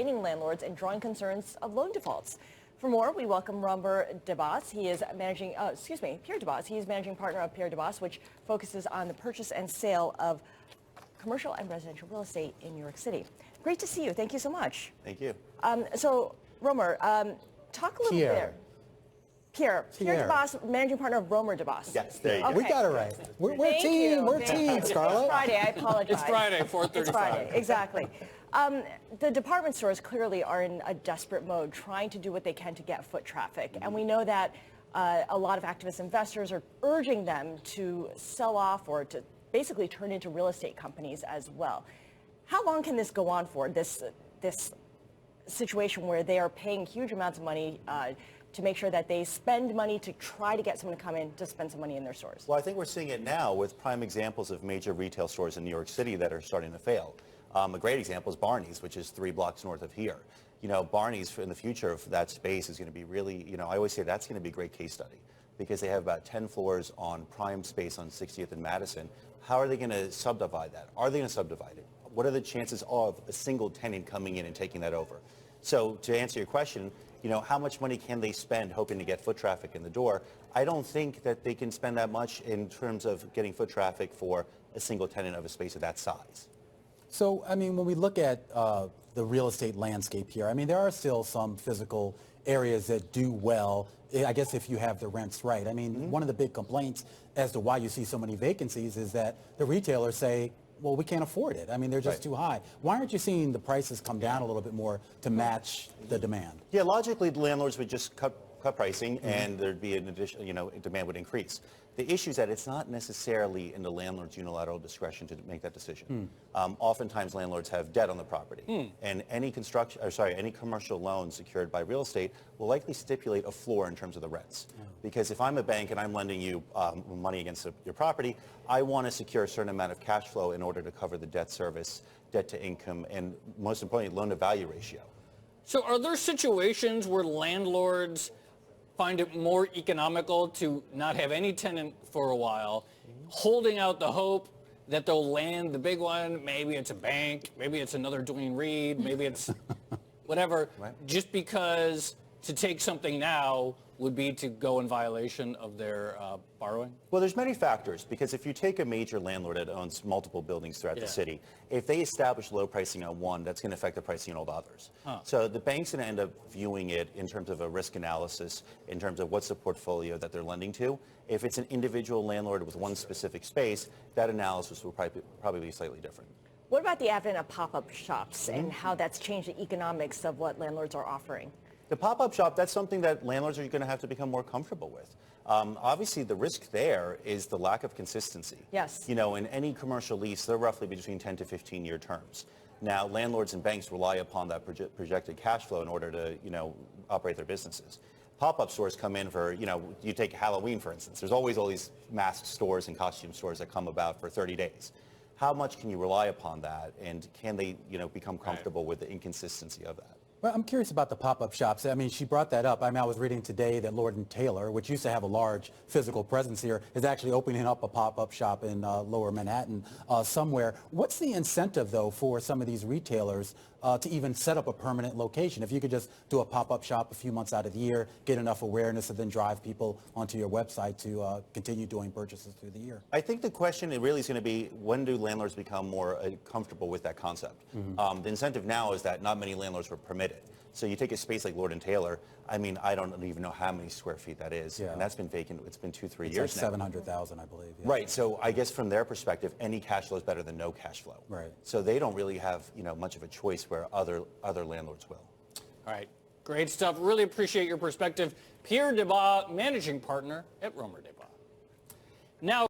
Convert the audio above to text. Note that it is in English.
landlords and drawing concerns of loan defaults. For more, we welcome Pierre Debbas. He is managing partner of Pierre Debbas, which focuses on the purchase and sale of commercial and residential real estate in New York City. Great to see you. Thank you so much. Thank you. So, Romer, talk a little bit. Pierre Debbas, managing partner of Debbas. Yes, there you go. We got it right. We're a team. We're a team, Scarlett. It's Friday. I apologize. It's Friday, 4:35. It's Friday, exactly. The department stores clearly are in a desperate mode, trying to do what they can to get foot traffic. And we know that a lot of activist investors are urging them to sell off or to basically turn into real estate companies as well. How long can this go on for, this situation where they are paying huge amounts of money to make sure that they spend money to try to get someone to come in to spend some money in their stores? Well, I think we're seeing it now with prime examples of major retail stores in New York City that are starting to fail. A great example is Barney's, which is 3 blocks north of here. You know, Barney's in the future of that space is going to be really, I always say that's going to be a great case study because they have about 10 floors on prime space on 60th and Madison. How are they going to subdivide that? Are they going to subdivide it? What are the chances of a single tenant coming in and taking that over? So to answer your question, how much money can they spend hoping to get foot traffic in the door? I don't think that they can spend that much in terms of getting foot traffic for a single tenant of a space of that size. So, when we look at the real estate landscape here, there are still some physical areas that do well, I guess, if you have the rents right. One of the big complaints as to why you see so many vacancies is that the retailers say, well, we can't afford it. They're just too high. Why aren't you seeing the prices come down a little bit more to match the demand? Yeah, logically, the landlords would just cut pricing and there'd be an additional, demand would increase. The issue is that it's not necessarily in the landlord's unilateral discretion to make that decision. Oftentimes, landlords have debt on the property, and any commercial loan secured by real estate will likely stipulate a floor in terms of the rents. Because if I'm a bank and I'm lending you money against your property, I want to secure a certain amount of cash flow in order to cover the debt service, debt to income, and most importantly, loan to value ratio. So are there situations where landlords find it more economical to not have any tenant for a while, holding out the hope that they'll land the big one? Maybe it's a bank, maybe it's another Dwayne Reed, maybe it's whatever, just because to take something now would be to go in violation of their borrowing? Well, there's many factors, because if you take a major landlord that owns multiple buildings throughout the city, if they establish low pricing on one, that's going to affect the pricing on all the others. So the bank's going to end up viewing it in terms of a risk analysis, in terms of what's the portfolio that they're lending to. If it's an individual landlord with one specific space, that analysis will probably be slightly different. What about the advent of pop-up shops and how that's changed the economics of what landlords are offering? The pop-up shop, that's something that landlords are going to have to become more comfortable with. Obviously, the risk there is the lack of consistency. Yes. In any commercial lease, they're roughly between 10 to 15-year terms. Now, landlords and banks rely upon that projected cash flow in order to, operate their businesses. Pop-up stores come in for, you take Halloween, for instance. There's always all these mask stores and costume stores that come about for 30 days. How much can you rely upon that, and can they, become comfortable with the inconsistency of that? Well, I'm curious about the pop-up shops. She brought that up. I was reading today that Lord & Taylor, which used to have a large physical presence here, is actually opening up a pop-up shop in lower Manhattan somewhere. What's the incentive, though, for some of these retailers to even set up a permanent location? If you could just do a pop-up shop a few months out of the year, get enough awareness, and then drive people onto your website to continue doing purchases through the year. I think the question really is going to be, when do landlords become more comfortable with that concept? The incentive now is that not many landlords were permitted. So you take a space like Lord & Taylor, I don't even know how many square feet that is. And that's been vacant. It's been 2-3 years now. It's like 700,000, I believe. Yeah. Right. So I guess from their perspective, any cash flow is better than no cash flow. Right. So they don't really have, much of a choice where other landlords will. All right. Great stuff. Really appreciate your perspective. Pierre Debbas, managing partner at Debbas. Now,